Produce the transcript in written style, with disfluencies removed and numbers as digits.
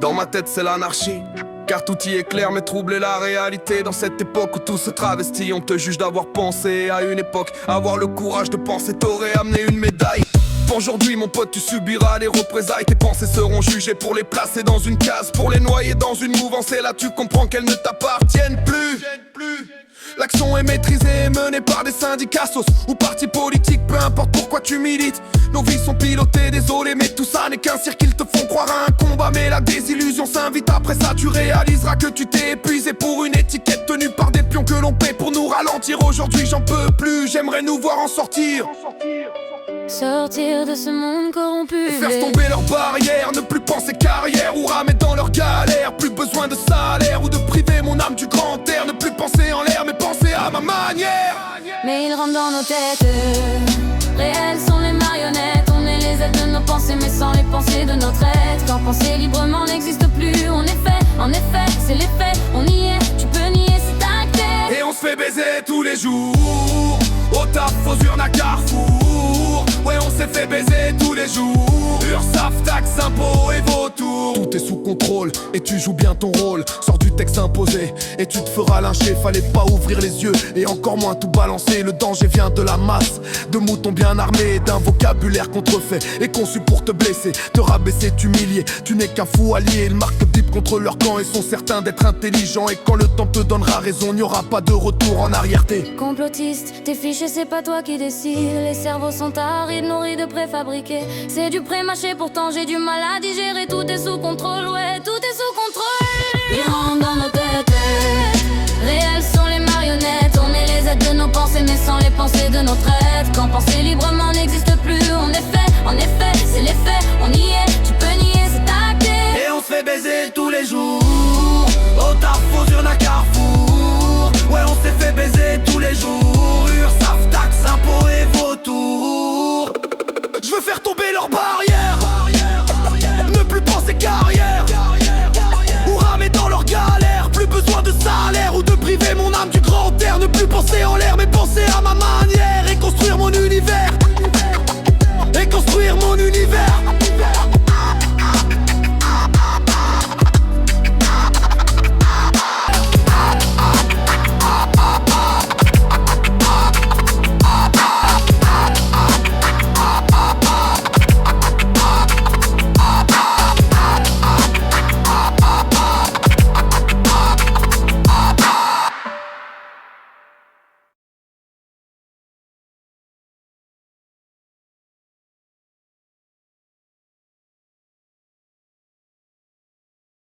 Dans ma tête c'est l'anarchie, car tout y est clair mais troubler la réalité. Dans cette époque où tout se travestit, on te juge d'avoir pensé à une époque. Avoir le courage de penser t'aurais amené une médaille. Aujourd'hui mon pote tu subiras les représailles. Tes pensées seront jugées pour les placer dans une case, pour les noyer dans une mouvance. Et là tu comprends qu'elles ne t'appartiennent plus. L'action est maîtrisée et menée par des syndicats ou partis politiques, peu importe pourquoi tu milites. Nos vies sont pilotées, désolé mais tout ça n'est qu'un cirque. Ils te font croire à un combat mais la désillusion s'invite. Après ça tu réaliseras que tu t'es épuisé pour une étiquette tenue par des pions que l'on paie pour nous ralentir. Aujourd'hui j'en peux plus, j'aimerais nous voir en sortir. Sortir de ce monde corrompu et faire tomber leurs barrières, ne plus penser carrière ou ramer dans leurs galères. Plus besoin de salaire ou de priver mon âme du grand air. Ne plus penser en l'air mais penser à ma manière. Mais ils rentrent dans nos têtes, réelles sont les marionnettes. On est les aides de nos pensées mais sans les pensées de notre être. Quand penser librement n'existe plus, en effet, c'est les faits. On y est, tu peux nier, c'est acté. Et on se fait baiser tous les jours, au taf, aux urnes à Carrefour. Ouais, on s'est fait baiser tous les jours. URSAF, taxes, impôts et vautours. Tout est sous contrôle et tu joues bien ton rôle. Sors du texte imposé et tu te feras lyncher. Fallait pas ouvrir les yeux et encore moins tout balancer. Le danger vient de la masse, de moutons bien armés, d'un vocabulaire contrefait et conçu pour te blesser, te rabaisser, t'humilier. Tu n'es qu'un fou allié. Ils marquent bip contre leur camp et sont certains d'être intelligents. Et quand le temps te donnera raison, n'y aura pas de retour en arrière. T'es complotiste, t'es fiché, c'est pas toi qui décides. Les cerveaux sont arides, nourris de préfabriqués. C'est du pré-mâché, pourtant j'ai du mal à digérer. Tout est sous contrôle, ouais, tout est sous contrôle. Ils rentrent dans nos têtes, réelles sont les marionnettes. On est les aides de nos pensées mais sans les pensées de notre être. Quand penser librement n'existe plus, en effet, c'est les faits. On y est, tu peux nier, c'est acté. Et on se fait baiser tous les jours, au taf, aux urnes à Carrefour. Ouais, on s'est fait baiser tous les jours. URSAF, taxes, impôts et vautours. Je veux faire tomber leurs barrières, ne plus penser carrière ou ramer dans leurs galères. Plus besoin de salaire ou de priver mon âme du grand air. Ne plus penser en l'air mais penser à ma main.